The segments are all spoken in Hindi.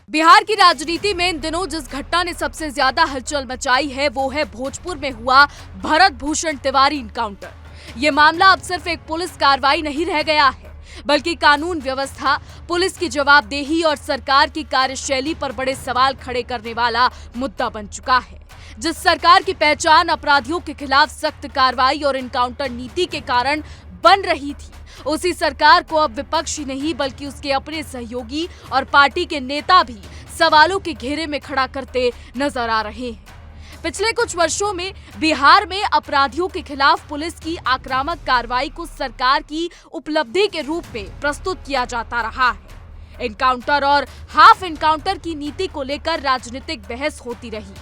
बिहार की राजनीति में इन दिनों जिस घटना ने सबसे ज्यादा हलचल मचाई है वो है भोजपुर में हुआ भरत भूषण तिवारी इनकाउंटर। ये मामला अब सिर्फ एक पुलिस कार्रवाई नहीं रह गया है, बल्कि कानून व्यवस्था, पुलिस की जवाबदेही और सरकार की कार्यशैली पर बड़े सवाल खड़े करने वाला मुद्दा बन चुका है। जिस सरकार की पहचान अपराधियों के खिलाफ सख्त कार्रवाई और इनकाउंटर नीति के कारण बन रही थी, उसी सरकार को अब विपक्ष ही नहीं बल्कि उसके अपने सहयोगी और पार्टी के नेता भी सवालों के घेरे में खड़ा करते नजर आ रहे हैं। पिछले कुछ वर्षों में बिहार में अपराधियों के खिलाफ पुलिस की आक्रामक कार्रवाई को सरकार की उपलब्धि के रूप में प्रस्तुत किया जाता रहा है। इनकाउंटर और हाफ इनकाउंटर की नीति को लेकर राजनीतिक बहस होती रही।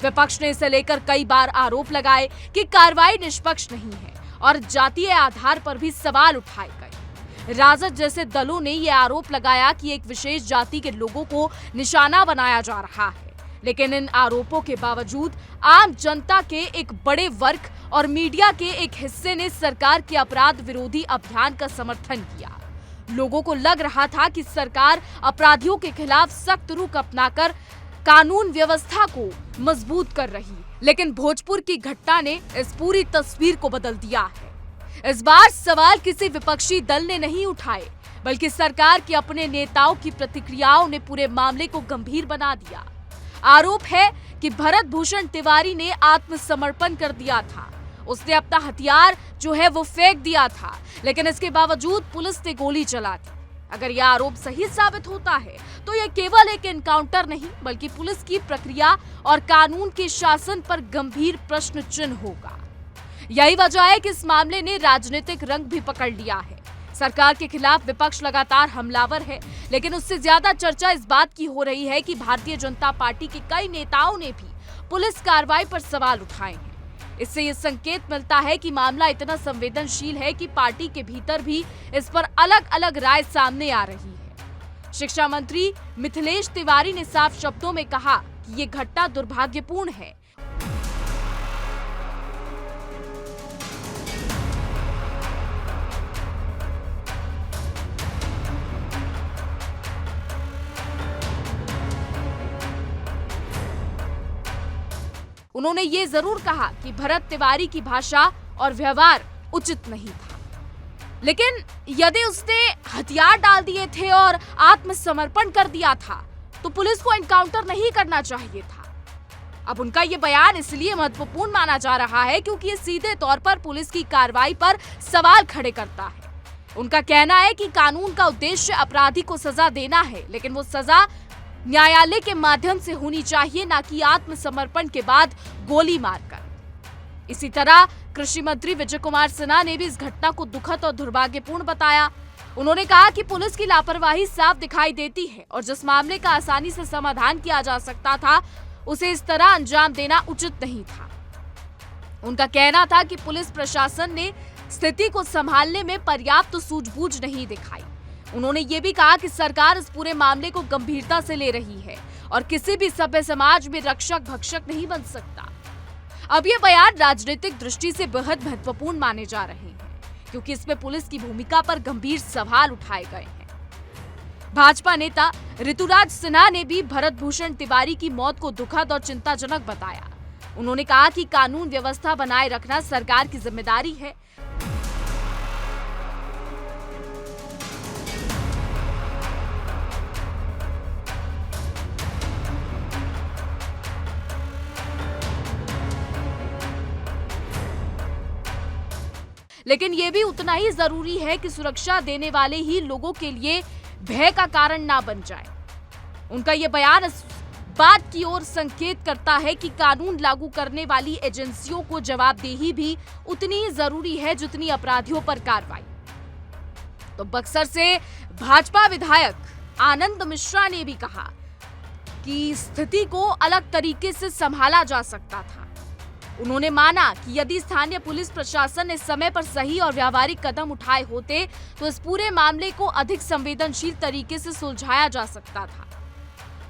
विपक्ष ने इसे लेकर कई बार आरोप लगाए कि कार्रवाई निष्पक्ष नहीं है और जातीय आधार पर भी सवाल उठाए गए। राजद जैसे दलों ने यह आरोप लगाया कि एक विशेष जाति के लोगों को निशाना बनाया जा रहा है, लेकिन इन आरोपों के बावजूद आम जनता के एक बड़े वर्ग और मीडिया के एक हिस्से ने सरकार के अपराध विरोधी अभियान का समर्थन किया। लोगों को लग रहा था कि सरकार अपराधियों के खिलाफ सख्त रुख अपनाकर कानून व्यवस्था को मजबूत कर रही, लेकिन भोजपुर की घटना ने इस पूरी तस्वीर को बदल दिया है। इस बार सवाल किसी विपक्षी दल ने नहीं उठाए, बल्कि सरकार के अपने नेताओं की प्रतिक्रियाओं ने पूरे मामले को गंभीर बना दिया। आरोप है कि भरत भूषण तिवारी ने आत्मसमर्पण कर दिया था। उसने अपना हथियार जो है वो फेंक दिया था, लेकिन इसके बावजूद पुलिस ने गोली चला दी। अगर यह आरोप सही साबित होता है तो यह केवल एक एनकाउंटर नहीं बल्कि पुलिस की प्रक्रिया और कानून के शासन पर गंभीर प्रश्न चिन्ह होगा। यही वजह है कि इस मामले ने राजनीतिक रंग भी पकड़ लिया है। सरकार के खिलाफ विपक्ष लगातार हमलावर है, लेकिन उससे ज्यादा चर्चा इस बात की हो रही है कि भारतीय जनता पार्टी के कई नेताओं ने भी पुलिस कार्रवाई पर सवाल उठाए हैं। इससे ये संकेत मिलता है कि मामला इतना संवेदनशील है कि पार्टी के भीतर भी इस पर अलग अलग राय सामने आ रही है। शिक्षा मंत्री मिथिलेश तिवारी ने साफ शब्दों में कहा कि ये घटना दुर्भाग्यपूर्ण है। उन्होंने ये जरूर कहा कि भरत तिवारी की भाषा और व्यवहार उचित नहीं था, लेकिन यदि उसने हथियार डाल दिए थे और आत्मसमर्पण कर दिया था तो पुलिस को एनकाउंटर नहीं करना चाहिए था। अब उनका ये बयान इसलिए महत्वपूर्ण माना जा रहा है क्योंकि ये सीधे तौर पर पुलिस की कार्रवाई पर सवाल खड़े करता है। उनका कहना है कि कानून का उद्देश्य अपराधी को सजा देना है, लेकिन वो सजा न्यायालय के माध्यम से होनी चाहिए, ना कि आत्मसमर्पण के बाद गोली मारकर। इसी तरह कृषि मंत्री विजय कुमार सिन्हा ने भी इस घटना को दुखद और दुर्भाग्यपूर्ण बताया। उन्होंने कहा कि पुलिस की लापरवाही साफ दिखाई देती है और जिस मामले का आसानी से समाधान किया जा सकता था उसे इस तरह अंजाम देना उचित नहीं था। उनका कहना था कि पुलिस प्रशासन ने स्थिति को संभालने में पर्याप्त सूझबूझ नहीं दिखाई। उन्होंने ये भी कहा कि सरकार इस पूरे मामले को गंभीरता से ले रही है और किसी भी सभ्य समाज में रक्षक भक्षक नहीं बन सकता। अब ये बयान राजनीतिक दृष्टि से बेहद महत्वपूर्ण माने जा रहे हैं क्योंकि इसमें पुलिस की भूमिका पर गंभीर सवाल उठाए गए हैं। भाजपा नेता ऋतुराज सिन्हा ने भी भरत भूषण तिवारी की मौत को दुखद और चिंताजनक बताया। उन्होंने कहा कि कानून व्यवस्था बनाए रखना सरकार की जिम्मेदारी है। लेकिन यह भी उतना ही जरूरी है कि सुरक्षा देने वाले ही लोगों के लिए भय का कारण ना बन जाए। उनका यह बयान इस बात की ओर संकेत करता है कि कानून लागू करने वाली एजेंसियों को जवाबदेही भी उतनी ही जरूरी है जितनी अपराधियों पर कार्रवाई। तो बक्सर से भाजपा विधायक आनंद मिश्रा ने भी कहा कि स्थिति को अलग तरीके से संभाला जा सकता था। उन्होंने माना कि यदि स्थानीय पुलिस प्रशासन ने समय पर सही और व्यावहारिक कदम उठाए होते तो इस पूरे मामले को अधिक संवेदनशील तरीके से सुलझाया जा सकता था।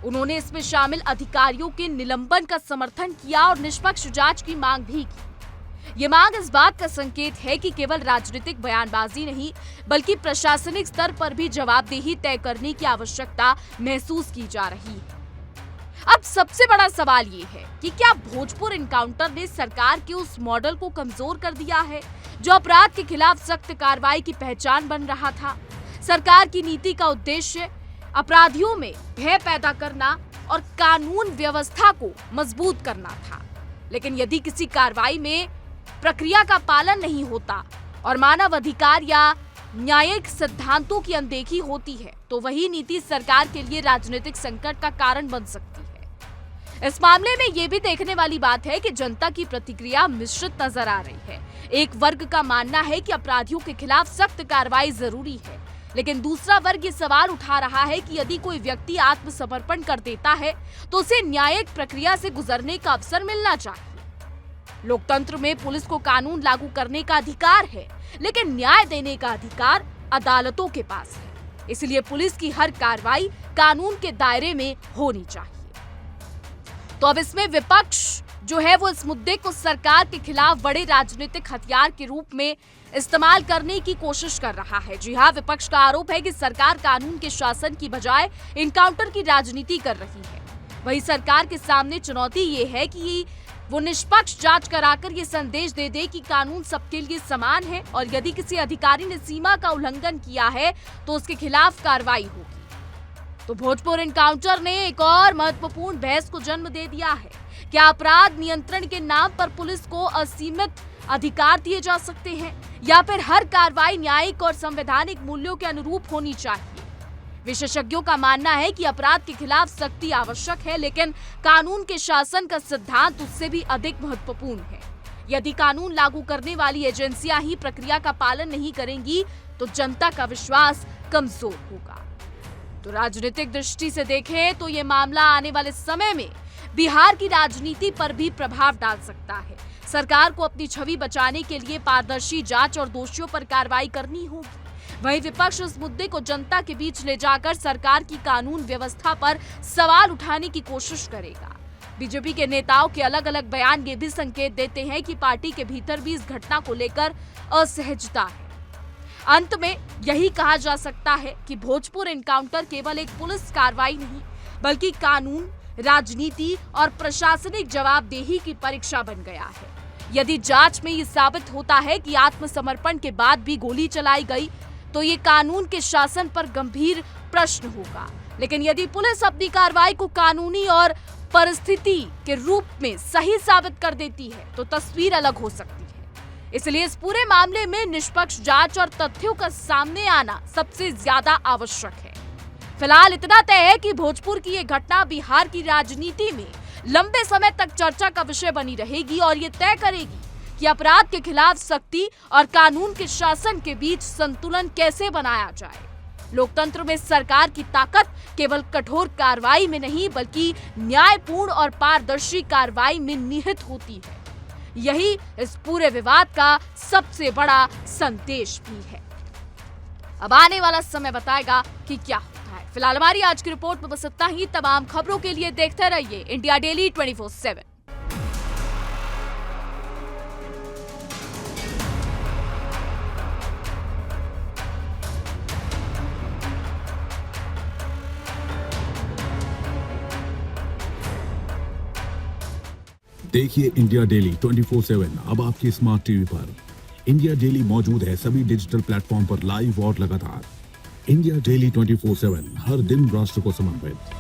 उन्होंने इसमें शामिल अधिकारियों के निलंबन का समर्थन किया और निष्पक्ष जांच की मांग भी की। ये मांग इस बात का संकेत है कि केवल राजनीतिक बयानबाजी नहीं बल्कि प्रशासनिक स्तर पर भी जवाबदेही तय करने की आवश्यकता महसूस की जा रही है। अब सबसे बड़ा सवाल ये है कि क्या भोजपुर एनकाउंटर ने सरकार के उस मॉडल को कमजोर कर दिया है जो अपराध के खिलाफ सख्त कार्रवाई की पहचान बन रहा था। सरकार की नीति का उद्देश्य अपराधियों में भय पैदा करना और कानून व्यवस्था को मजबूत करना था, लेकिन यदि किसी कार्रवाई में प्रक्रिया का पालन नहीं होता और मानव अधिकार या न्यायिक सिद्धांतों की अनदेखी होती है तो वही नीति सरकार के लिए राजनीतिक संकट का कारण बन सकती है। इस मामले में ये भी देखने वाली बात है कि जनता की प्रतिक्रिया मिश्रित नजर आ रही है। एक वर्ग का मानना है कि अपराधियों के खिलाफ सख्त कार्रवाई जरूरी है, लेकिन दूसरा वर्ग ये सवाल उठा रहा है कि यदि कोई व्यक्ति आत्मसमर्पण कर देता है तो उसे न्यायिक प्रक्रिया से गुजरने का अवसर मिलना चाहिए। लोकतंत्र में पुलिस को कानून लागू करने का अधिकार है, लेकिन न्याय देने का अधिकार अदालतों के पास है। इसलिए पुलिस की हर कार्रवाई कानून के दायरे में होनी चाहिए। तो अब इसमें विपक्ष जो है वो इस मुद्दे को सरकार के खिलाफ बड़े राजनीतिक हथियार के रूप में इस्तेमाल करने की कोशिश कर रहा है। जी हाँ, विपक्ष का आरोप है कि सरकार कानून के शासन की बजाय इनकाउंटर की राजनीति कर रही है। वहीं सरकार के सामने चुनौती ये है कि वो निष्पक्ष जांच कराकर ये संदेश दे दे कि कानून सबके लिए समान है और यदि किसी अधिकारी ने सीमा का उल्लंघन किया है तो उसके खिलाफ कार्रवाई होगी। तो भोजपुर एनकाउंटर ने एक और महत्वपूर्ण बहस को जन्म दे दिया है। क्या अपराध नियंत्रण के नाम पर पुलिस को असीमित अधिकार दिए जा सकते हैं या फिर हर कार्रवाई न्यायिक और संवैधानिक मूल्यों के अनुरूप होनी चाहिए? विशेषज्ञों का मानना है कि अपराध के खिलाफ सख्ती आवश्यक है, लेकिन कानून के शासन का सिद्धांत उससे भी अधिक महत्वपूर्ण है। यदि कानून लागू करने वाली एजेंसियां ही प्रक्रिया का पालन नहीं करेंगी तो जनता का विश्वास कमजोर होगा। तो राजनीतिक दृष्टि से देखें तो ये मामला आने वाले समय में बिहार की राजनीति पर भी प्रभाव डाल सकता है। सरकार को अपनी छवि बचाने के लिए पारदर्शी जांच और दोषियों पर कार्रवाई करनी होगी। वहीं विपक्ष इस मुद्दे को जनता के बीच ले जाकर सरकार की कानून व्यवस्था पर सवाल उठाने की कोशिश करेगा। बीजेपी के नेताओं के अलग अलग बयान ये भी संकेत देते हैं कि पार्टी के भीतर भी इस घटना को लेकर असहजता है। अंत में यही कहा जा सकता है कि भोजपुर एनकाउंटर केवल एक पुलिस कार्रवाई नहीं बल्कि कानून, राजनीति और प्रशासनिक जवाबदेही की परीक्षा बन गया है। यदि जांच में ये साबित होता है कि आत्मसमर्पण के बाद भी गोली चलाई गई तो ये कानून के शासन पर गंभीर प्रश्न होगा। लेकिन यदि पुलिस अपनी कार्रवाई को कानूनी और परिस्थिति के रूप में सही साबित कर देती है तो तस्वीर अलग हो सकती है। इसलिए इस पूरे मामले में निष्पक्ष जांच और तथ्यों का सामने आना सबसे ज्यादा आवश्यक है। फिलहाल इतना तय है कि भोजपुर की ये घटना बिहार की राजनीति में लंबे समय तक चर्चा का विषय बनी रहेगी और ये तय करेगी कि अपराध के खिलाफ सख्ती और कानून के शासन के बीच संतुलन कैसे बनाया जाए। लोकतंत्र में सरकार की ताकत केवल कठोर कार्रवाई में नहीं बल्कि न्यायपूर्ण और पारदर्शी कार्रवाई में निहित होती है। यही इस पूरे विवाद का सबसे बड़ा संदेश भी है। अब आने वाला समय बताएगा कि क्या होता है। फिलहाल हमारी आज की रिपोर्ट में बस इतना ही। तमाम खबरों के लिए देखते रहिए इंडिया डेली 24/7। देखिए इंडिया डेली 24/7 अब आपकी स्मार्ट टीवी पर। इंडिया डेली मौजूद है सभी डिजिटल प्लेटफॉर्म पर लाइव और लगातार। इंडिया डेली 24/7 हर दिन राष्ट्र को समर्पित।